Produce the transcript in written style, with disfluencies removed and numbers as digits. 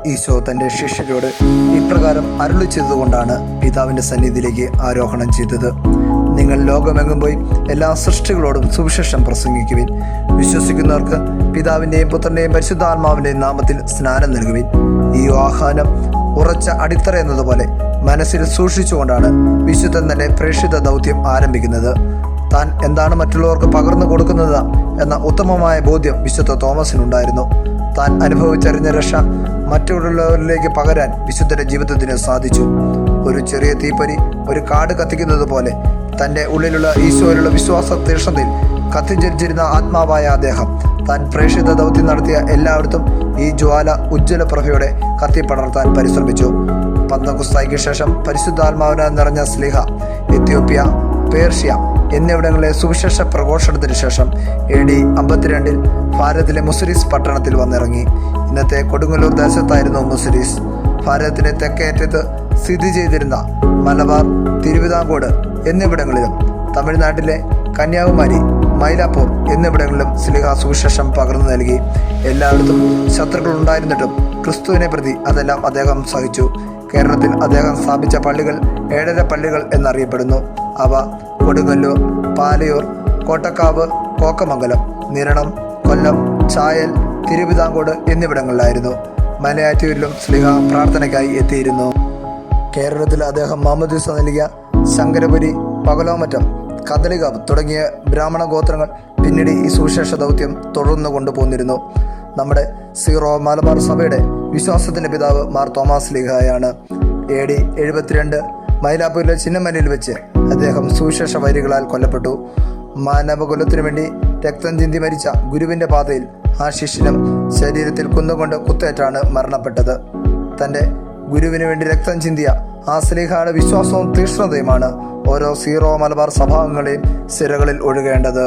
ഈശോ തൻ്റെ ശിഷ്യരോട് ഇപ്രകാരം അരുളി ചെയ്തതുകൊണ്ടാണ് പിതാവിൻ്റെ സന്നിധിയിലേക്ക് ആരോഹണം ചെയ്തത്. നിങ്ങൾ ലോകമെങ്ങും പോയി എല്ലാ സൃഷ്ടികളോടും സുവിശേഷം പ്രസംഗിക്കുവിൻ. വിശ്വസിക്കുന്നവർക്ക് പിതാവിൻ്റെയും പുത്രൻ്റെയും പരിശുദ്ധാത്മാവിൻ്റെയും നാമത്തിൽ സ്നാനം നൽകുവിൻ. ഈ ആഹ്വാനം ഉറച്ച അടിത്തറ എന്നതുപോലെ മനസ്സിൽ സൂക്ഷിച്ചുകൊണ്ടാണ് വിശുദ്ധൻ തൻ്റെ പ്രേക്ഷിത ദൗത്യം ആരംഭിക്കുന്നത്. താൻ എന്താണ് മറ്റുള്ളവർക്ക് പകർന്നു കൊടുക്കുന്നത് എന്ന ഉത്തമമായ ബോധ്യം വിശുദ്ധ തോമസിനുണ്ടായിരുന്നു. താൻ അനുഭവിച്ചറിഞ്ഞ രക്ഷ മറ്റുള്ളവരിലേക്ക് പകരാൻ വിശുദ്ധന്റെ ജീവിതത്തിന് സാധിച്ചു. ഒരു ചെറിയ തീപ്പൊരി ഒരു കാട് കത്തിക്കുന്നത് പോലെ തൻ്റെ ഉള്ളിലുള്ള ഈശോയിലുള്ള വിശ്വാസ തീക്ഷ്ണതയിൽ കത്തിജ്വലിച്ചിരുന്ന ആത്മാവായ അദ്ദേഹം താൻ പ്രേക്ഷിത ദൗത്യം നടത്തിയ എല്ലായിടത്തും ഈ ജ്വാല ഉജ്ജ്വല പ്രഭയോടെ കത്തിപ്പടർത്താൻ പരിശ്രമിച്ചു. പന്തക്കുസ്തായ്ക്ക് ശേഷം പരിശുദ്ധാത്മാവിനാൽ നിറഞ്ഞ സ്ലീഹ എത്യോപ്യ, പേർഷ്യ എന്നിവിടങ്ങളിലെ സുവിശേഷ പ്രഘോഷണത്തിന് ശേഷം AD 52 ഭാരതത്തിലെ മുസിരീസ് പട്ടണത്തിൽ വന്നിറങ്ങി. ഇന്നത്തെ കൊടുങ്ങല്ലൂർ ദേശത്തായിരുന്നു മുസിരീസ്. ഭാരതത്തിൻ്റെ തെക്കേറ്റത്ത് സ്ഥിതി ചെയ്തിരുന്ന മലബാർ, തിരുവിതാംകൂട് എന്നിവിടങ്ങളിലും തമിഴ്നാട്ടിലെ കന്യാകുമാരി, മൈലാപ്പൂർ എന്നിവിടങ്ങളിലും സ്ലീഹ സുവിശേഷം പകർന്നു നൽകി. എല്ലായിടത്തും ശത്രുക്കൾ ഉണ്ടായിരുന്നിട്ടും ക്രിസ്തുവിനെ പ്രതി അതെല്ലാം അദ്ദേഹം സഹിച്ചു. കേരളത്തിൽ അദ്ദേഹം സ്ഥാപിച്ച പള്ളികൾ 7 പള്ളികൾ എന്നറിയപ്പെടുന്നു. അവ കൊടുങ്ങല്ലൂർ, പാലയൂർ, കോട്ടക്കാവ്, കോക്കമംഗലം, നിരണം, കൊല്ലം, ചായൽ, തിരുവിതാംകൂട് എന്നിവിടങ്ങളിലായിരുന്നു. മലയാറ്റൂരിലും സ്ലീഹ പ്രാർത്ഥനയ്ക്കായി എത്തിയിരുന്നു. കേരളത്തിൽ അദ്ദേഹം മാമോദീസ നൽകിയ ശങ്കരപുരി, പകലോമറ്റം, കദളികാവ് തുടങ്ങിയ ബ്രാഹ്മണ ഗോത്രങ്ങൾ പിന്നീട് ഈ സുവിശേഷ ദൗത്യം തുടർന്നു കൊണ്ടുപോന്നിരുന്നു. നമ്മുടെ സീറോ മലബാർ സഭയുടെ വിശ്വാസത്തിൻ്റെ പിതാവ് മാർ തോമാസ് സ്ലീഹായാണ്. AD 72 മൈലാപ്പൂരിലെ ചിന്നമലയിൽ വെച്ച് അദ്ദേഹം സുവിശേഷ വൈരികളാൽ കൊല്ലപ്പെട്ടു. മാനവകുലത്തിനു വേണ്ടി രക്തം ചിന്തി മരിച്ച ഗുരുവിൻ്റെ പാതയിൽ ആ ശിഷ്യനും ശരീരത്തിൽ കുന്നുകൊണ്ട് കുത്തേറ്റാണ് മരണപ്പെട്ടത്. തൻ്റെ ഗുരുവിന് വേണ്ടി രക്തം ചിന്തിയ ആ സ്ലീഹയുടെ വിശ്വാസവും തീക്ഷ്ണതയുമാണ് ഓരോ സീറോ മലബാർ സഭാംഗങ്ങളെയും സിരകളിൽ ഒഴുകേണ്ടത്.